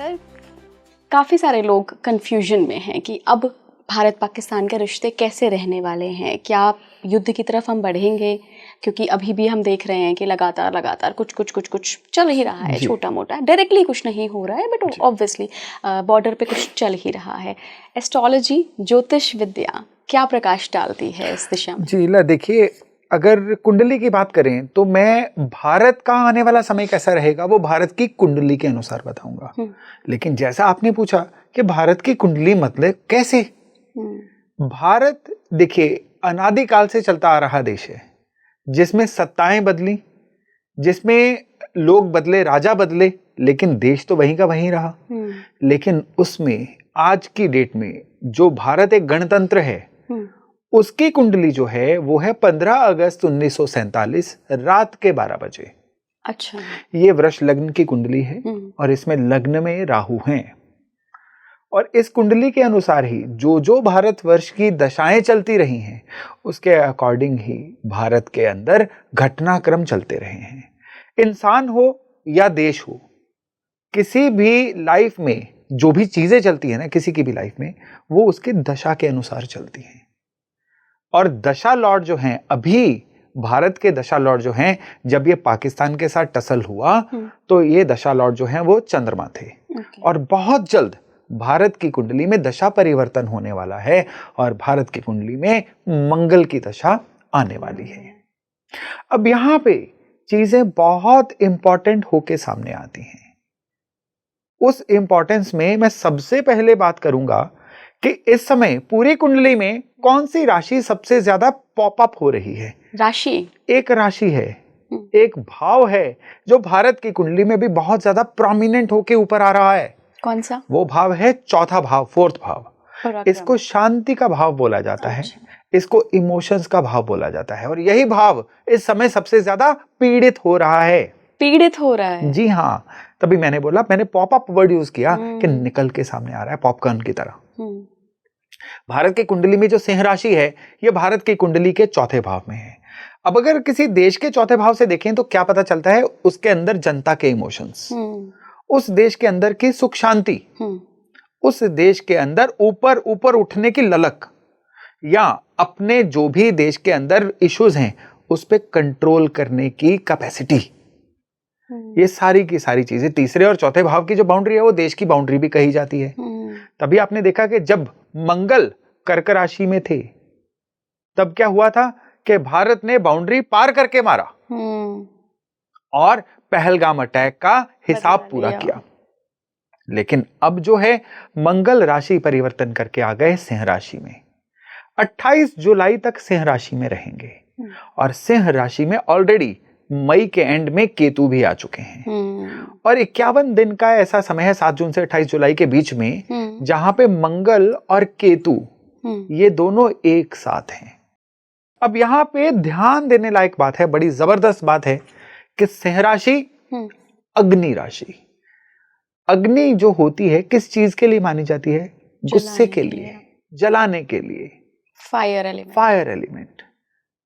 Sir, काफ़ी सारे लोग कंफ्यूजन में हैं कि अब भारत पाकिस्तान के रिश्ते कैसे रहने वाले हैं। क्या युद्ध की तरफ हम बढ़ेंगे? क्योंकि अभी भी हम देख रहे हैं कि लगातार कुछ चल ही रहा है, छोटा मोटा, डायरेक्टली कुछ नहीं हो रहा है, बट ऑब्वियसली बॉर्डर पे कुछ चल ही रहा है। एस्ट्रोलॉजी, ज्योतिष विद्या क्या प्रकाश डालती है इस दिशा में? जी ला, देखिए, अगर कुंडली की बात करें तो मैं भारत का आने वाला समय कैसा रहेगा वो भारत की कुंडली के अनुसार बताऊंगा। लेकिन जैसा आपने पूछा कि भारत की कुंडली मतलब कैसे, भारत देखिए अनादिकाल से चलता आ रहा देश है जिसमें सत्ताएं बदली, जिसमें लोग बदले, राजा बदले, लेकिन देश तो वहीं का वहीं रहा। लेकिन उसमें आज की डेट में जो भारत एक गणतंत्र है उसकी कुंडली जो है वो है 15 अगस्त 1947 रात के 12 बजे। अच्छा, ये वृष लग्न की कुंडली है और इसमें लग्न में राहु हैं। और इस कुंडली के अनुसार ही जो भारतवर्ष की दशाएं चलती रही हैं उसके अकॉर्डिंग ही भारत के अंदर घटनाक्रम चलते रहे हैं। इंसान हो या देश हो, किसी भी लाइफ में जो भी चीजें चलती है ना, किसी की भी लाइफ में, वो उसकी दशा के अनुसार चलती हैं। और दशा लॉर्ड जो हैं, अभी भारत के दशा लॉर्ड जो हैं, जब ये पाकिस्तान के साथ टसल हुआ तो ये दशा लॉर्ड जो हैं वो चंद्रमा थे। और बहुत जल्द भारत की कुंडली में दशा परिवर्तन होने वाला है और भारत की कुंडली में मंगल की दशा आने वाली है। अब यहां पे चीजें बहुत इंपॉर्टेंट होके सामने आती हैं। उस इंपॉर्टेंस में मैं सबसे पहले बात करूंगा कि इस समय पूरी कुंडली में कौन सी राशि सबसे ज्यादा पॉप अप हो रही है। राशि एक राशि है, एक भाव है जो भारत की कुंडली में भी बहुत ज्यादा प्रोमिनेंट होके ऊपर आ रहा है। कौन सा? वो भाव है चौथा भाव, फोर्थ भाव। इसको शांति का भाव बोला जाता है, इसको इमोशंस का भाव बोला जाता है। और यही भाव इस समय सबसे ज्यादा पीड़ित हो रहा है। जी हाँ, तभी मैंने बोला, मैंने पॉप अप वर्ड यूज किया कि निकल के सामने आ रहा है पॉपकॉर्न की तरह। भारत की कुंडली में जो सिंह राशि है ये भारत की कुंडली के चौथे भाव में है। अब अगर किसी देश के चौथे भाव से देखें तो क्या पता चलता है, उसके अंदर जनता के इमोशंस, उस देश के अंदर की सुख शांति, उस देश के अंदर ऊपर ऊपर उठने की ललक, या अपने जो भी देश के अंदर इश्यूज हैं उस पे कंट्रोल करने की कैपेसिटी, ये सारी की सारी चीजें तीसरे और चौथे भाव की जो बाउंड्री है वो देश की बाउंड्री भी कही जाती है। तभी आपने देखा कि जब मंगल कर्क राशि में थे तब क्या हुआ था कि भारत ने बाउंड्री पार करके मारा और पहलगाम अटैक का हिसाब पूरा किया। लेकिन अब जो है मंगल राशि परिवर्तन करके आ गए सिंह राशि में। 28 जुलाई तक सिंह राशि में रहेंगे और सिंह राशि में ऑलरेडी मई के एंड में केतु भी आ चुके हैं। और 51 दिन का ऐसा समय है 7 जून से 28 जुलाई के बीच में जहां पे मंगल और केतु ये दोनों एक साथ हैं। अब यहां पे ध्यान देने लायक बात है, बड़ी जबरदस्त बात है कि सिंह राशि अग्नि राशि। अग्नि जो होती है किस चीज के लिए मानी जाती है? गुस्से के लिए, जलाने के लिए, फायर एलिमेंट।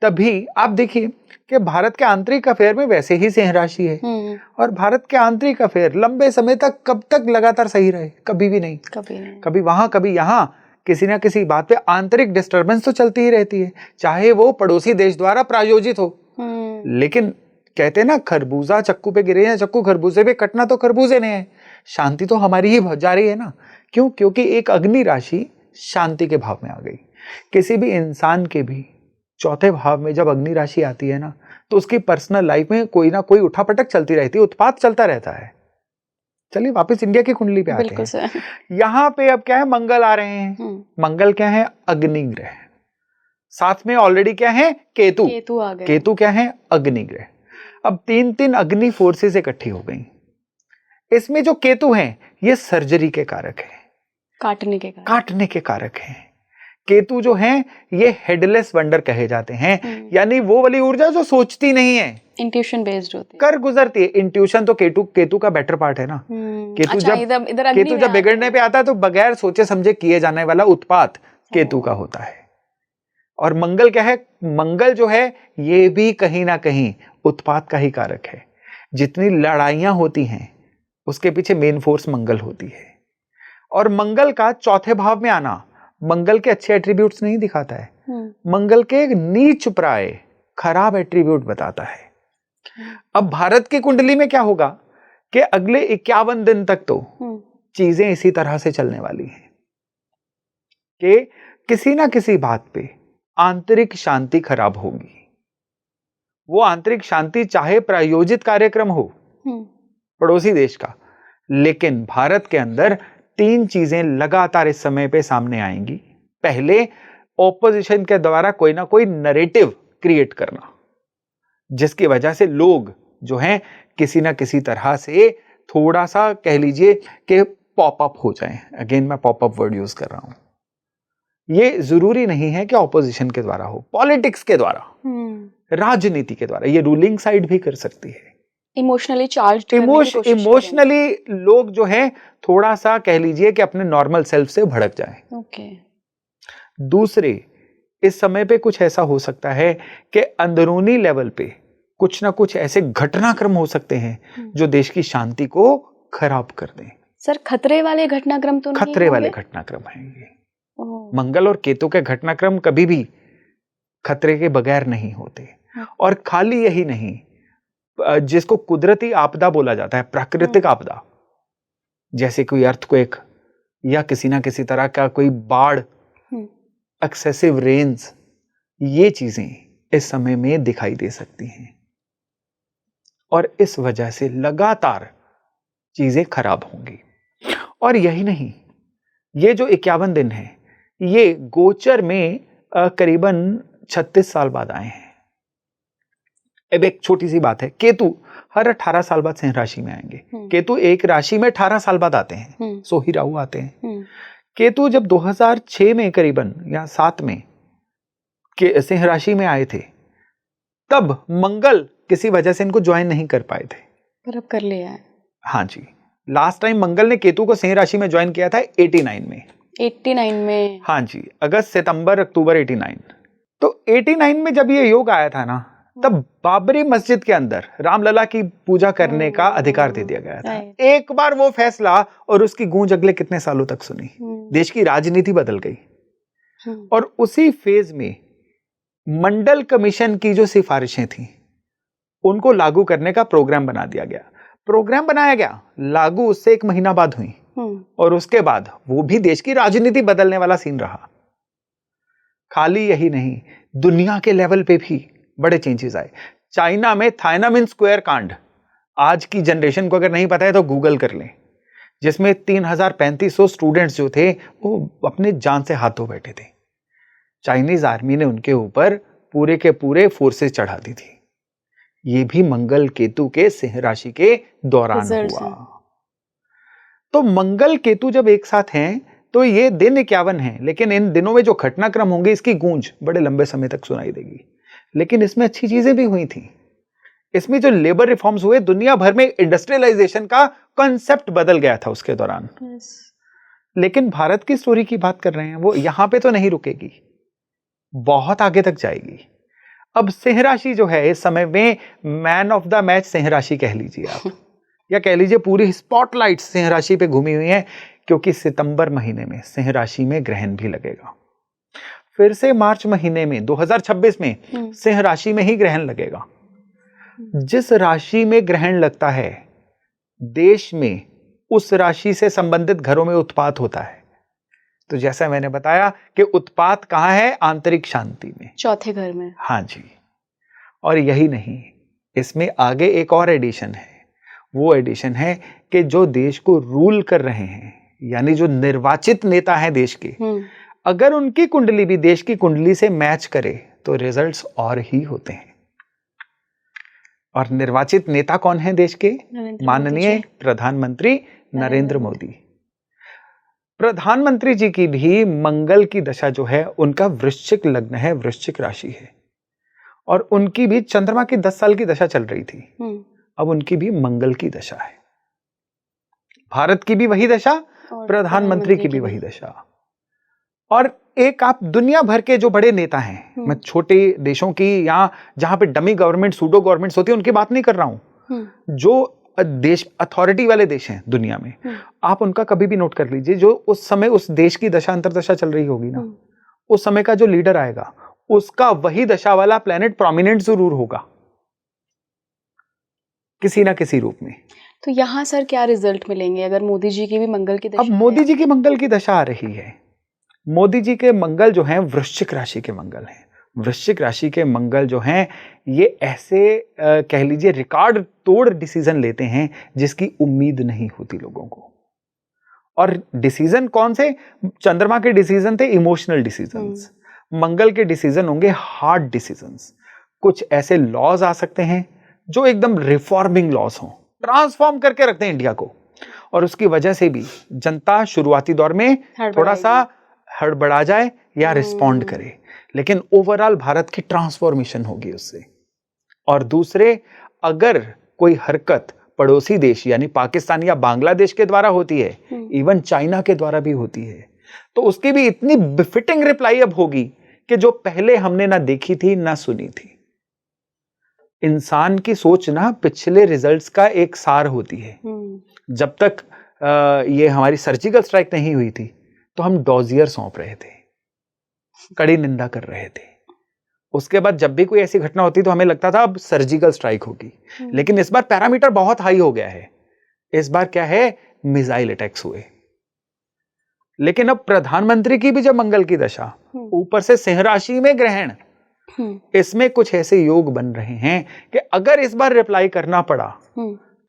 तभी आप देखिए कि भारत के आंतरिक अफेयर में वैसे ही सिंह राशि है और भारत के आंतरिक अफेयर लंबे समय तक कब तक लगातार सही रहे? कभी भी नहीं। कभी वहां कभी यहां किसी ना किसी बात पे आंतरिक डिस्टरबेंस तो चलती ही रहती है, चाहे वो पड़ोसी देश द्वारा प्रायोजित हो। लेकिन कहते हैं ना, खरबूजा चक्कू पे गिरे या चक्कू खरबूजे पे, कटना तो खरबूजे ने है। शांति तो हमारी ही जा रही है ना। क्यों? क्योंकि एक अग्नि राशि शांति के भाव में आ गई। किसी भी इंसान के भी चौथे भाव में जब अग्नि राशि आती है ना तो उसकी पर्सनल लाइफ में कोई ना कोई उठापटक चलती रहती है, उत्पात चलता रहता है। चलिए वापस इंडिया की कुंडली पे आते हैं। यहाँ पे अब क्या है, मंगल आ रहे हैं। मंगल क्या है? अग्नि ग्रह। साथ में ऑलरेडी क्या है? केतु आ गए। केतु क्या है? अग्नि ग्रह। अब 3 अग्नि फोर्सेस इकट्ठी हो गई। इसमें जो केतु हैं ये सर्जरी के कारक है, काटने के कारक हैं। केतु जो हैं ये हेडलेस वंडर कहे जाते हैं, यानी वो वाली ऊर्जा जो सोचती नहीं है, इंट्यूशन बेस्ड होती है, कर गुजरती है। इंट्यूशन तो केतु का बेटर पार्ट है ना। केतु जब बिगड़ने पे आता है तो बगैर सोचे समझे किए जाने वाला उत्पात केतु का होता है। और मंगल क्या है? मंगल जो है ये भी कहीं ना कहीं उत्पात का ही कारक है। जितनी लड़ाइयां होती हैं उसके पीछे मेन फोर्स मंगल होती है। और मंगल का चौथे भाव में आना मंगल के अच्छे एट्रीब्यूट्स नहीं दिखाता है, मंगल के नीच प्राय खराब एट्रीब्यूट बताता है। अब भारत की कुंडली में क्या होगा कि अगले 51 दिन तक तो चीजें इसी तरह से चलने वाली हैं कि किसी ना किसी बात पे आंतरिक शांति खराब होगी। वो आंतरिक शांति चाहे प्रायोजित कार्यक्रम हो पड़ोसी देश का, लेकिन भारत के अंदर 3 चीजें लगातार इस समय पे सामने आएंगी। पहले, ऑपोजिशन के द्वारा कोई ना कोई नैरेटिव क्रिएट करना, जिसकी वजह से लोग जो हैं किसी ना किसी तरह से थोड़ा सा कह लीजिए कि पॉपअप हो जाएं। अगेन मैं पॉपअप वर्ड यूज कर रहा हूं। ये जरूरी नहीं है कि ऑपोजिशन के द्वारा हो, पॉलिटिक्स के द्वारा, राजनीति के द्वारा, ये रूलिंग साइड भी कर सकती है। इमोशनली चार्ज्ड इमोशनली लोग जो है थोड़ा सा कह लीजिए कि अपने नॉर्मल सेल्फ से भड़क जाए। दूसरे, इस समय पे कुछ ऐसा हो सकता है कि अंदरूनी लेवल पे कुछ ना कुछ ऐसे घटनाक्रम हो सकते हैं जो देश की शांति को खराब कर दें। सर, खतरे वाले घटनाक्रम तो नहीं? खतरे वाले घटनाक्रम हैं ये। मंगल और केतु के घटनाक्रम कभी भी खतरे के बगैर नहीं होते। और खाली यही नहीं, जिसको कुदरती आपदा बोला जाता है, प्राकृतिक आपदा, जैसे कोई अर्थक्वेक या किसी ना किसी तरह का कोई बाढ़, एक्सेसिव रेन्स, ये चीजें इस समय में दिखाई दे सकती हैं और इस वजह से लगातार चीजें खराब होंगी। और यही नहीं, ये जो 51 दिन है ये गोचर में करीबन 36 साल बाद आए हैं। अब एक छोटी सी बात है, केतु हर 18 साल बाद सिंह राशि में आएंगे। केतु एक राशि में 18 साल बाद आते हैं, सो ही राहु आते हैं। केतु जब 2006 में करीबन या 7 में सिंह राशि में आए थे, तब मंगल किसी वजह से इनको ज्वाइन नहीं कर पाए थे, पर अब कर लिया है। हाँ जी, लास्ट टाइम मंगल ने केतु को सिंह राशि में ज्वाइन किया था 89 में। 89 में? हाँ जी, अगस्त, सितंबर, अक्टूबर 89। तो 89 में जब ये योग आया था ना, तब बाबरी मस्जिद के अंदर रामलला की पूजा करने का अधिकार दे दिया गया था। एक बार वो फैसला और उसकी गूंज अगले कितने सालों तक सुनी, देश की राजनीति बदल गई। और उसी फेज में मंडल कमीशन की जो सिफारिशें थी उनको लागू करने का प्रोग्राम बना दिया गया। प्रोग्राम बनाया गया, लागू उससे 1 महीना बाद हुई और उसके बाद वो भी देश की राजनीति बदलने वाला सीन रहा। खाली यही नहीं, दुनिया के लेवल पे भी बड़े चेंजेस आए। चाइना में थाइनामिन स्क्वायर कांड, आज की जनरेशन को अगर नहीं पता है तो गूगल कर लें, जिसमें 3500 स्टूडेंट्स जो थे वो अपने जान से हाथ धो बैठे थे। चाइनीज आर्मी ने उनके ऊपर पूरे के पूरे फोर्सेस चढ़ा दी थी। ये भी मंगल केतु के सिंह राशि के दौरान हुआ। तो मंगल केतु जब एक साथ हैं तो ये दिन 51 है, लेकिन इन दिनों में जो घटनाक्रम होंगे इसकी गूंज बड़े लंबे समय तक सुनाई देगी। लेकिन इसमें अच्छी चीजें भी हुई थी। इसमें जो लेबर रिफॉर्म्स हुए, दुनिया भर में इंडस्ट्रियलाइजेशन का कॉन्सेप्ट बदल गया था उसके दौरान। लेकिन भारत की स्टोरी की बात कर रहे हैं, वो यहां पे तो नहीं रुकेगी, बहुत आगे तक जाएगी। अब सिंह राशि जो है इस समय में man of the match Singh राशि कह लीजिए आप, या कह लीजिए पूरी स्पॉटलाइट सिंह राशि पे घूमी हुई है, क्योंकि सितंबर महीने में सिंह राशि में ग्रहण भी लगेगा। फिर से मार्च महीने में 2026 में सिंह राशि में ही ग्रहण लगेगा। जिस राशि में ग्रहण लगता है, देश में उस राशि से संबंधित घरों में उत्पात होता है। तो जैसा मैंने बताया कि उत्पात कहां है, आंतरिक शांति में, चौथे घर में। हाँ जी। और यही नहीं, इसमें आगे एक और एडिशन है। वो एडिशन है कि जो देश को रूल कर रहे हैं, यानी जो निर्वाचित नेता हैं देश के, अगर उनकी कुंडली भी देश की कुंडली से मैच करे तो रिजल्ट्स और ही होते हैं। और निर्वाचित नेता कौन है देश के? माननीय प्रधानमंत्री नरेंद्र मोदी। प्रधानमंत्री जी की भी मंगल की दशा जो है, उनका वृश्चिक लग्न है, वृश्चिक राशि है, और उनकी भी चंद्रमा की 10 साल की दशा चल रही थी। अब उनकी भी मंगल की दशा है। भारत की भी वही दशा, प्रधानमंत्री की भी वही दशा। और एक आप दुनिया भर के जो बड़े नेता हैं, मैं छोटे देशों की या जहां पे डमी गवर्नमेंट, सूडो गवर्नमेंट्स होती है, उनकी बात नहीं कर रहा हूं, जो देश अथॉरिटी वाले देश हैं दुनिया में, आप उनका कभी भी नोट कर लीजिए, जो उस समय उस देश की दशा अंतरदशा चल रही होगी ना, उस समय का जो लीडर आएगा उसका वही दशा वाला प्लेनेट प्रोमिनेंट जरूर होगा किसी ना किसी रूप में। तो यहाँ सर क्या रिजल्ट मिलेंगे अगर मोदी जी की भी मंगल की दशा? अब मोदी जी की मंगल की दशा आ रही है। मोदी जी के मंगल जो हैं वृश्चिक राशि के मंगल हैं। वृश्चिक राशि के मंगल जो हैं ये ऐसे कह लीजिए रिकॉर्ड तोड़ डिसीजन लेते हैं जिसकी उम्मीद नहीं होती लोगों को। और डिसीजन कौन से? चंद्रमा के डिसीजन थे इमोशनल डिसीजंस, मंगल के डिसीजन होंगे हार्ड डिसीजंस। कुछ ऐसे लॉज आ सकते हैं जो एकदम रिफॉर्मिंग लॉज हों, ट्रांसफॉर्म करके रखते हैं इंडिया को, और उसकी वजह से भी जनता शुरुआती दौर में थोड़ा सा हड़बड़ा जाए या रिस्पॉन्ड करे, लेकिन ओवरऑल भारत की ट्रांसफॉर्मेशन होगी उससे। और दूसरे, अगर कोई हरकत पड़ोसी देश यानी पाकिस्तान या बांग्लादेश के द्वारा होती है, इवन चाइना के द्वारा भी होती है, तो उसकी भी इतनी बिफिटिंग रिप्लाई अब होगी कि जो पहले हमने ना देखी थी ना सुनी थी। इंसान की सोच ना पिछले रिजल्ट्स का एक सार होती है। जब तक ये हमारी सर्जिकल स्ट्राइक नहीं हुई थी तो हम डॉजियर सौंप रहे थे, कड़ी निंदा कर रहे थे। उसके बाद जब भी कोई ऐसी घटना होती तो हमें लगता था अब सर्जिकल स्ट्राइक होगी, लेकिन इस बार पैरामीटर बहुत हाई हो गया है। इस बार क्या है, मिसाइल अटैक्स हुए। लेकिन अब प्रधानमंत्री की भी जब मंगल की दशा, ऊपर से सिंह राशि में ग्रहण, इसमें कुछ ऐसे योग बन रहे हैं कि अगर इस बार रिप्लाई करना पड़ा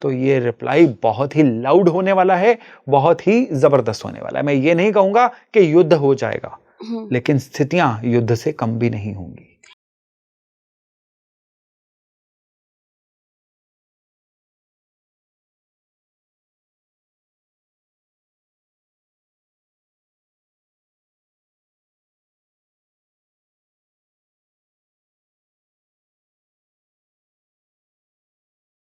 तो ये रिप्लाई बहुत ही लाउड होने वाला है, बहुत ही जबरदस्त होने वाला है। मैं ये नहीं कहूंगा कि युद्ध हो जाएगा, लेकिन स्थितियां युद्ध से कम भी नहीं होंगी।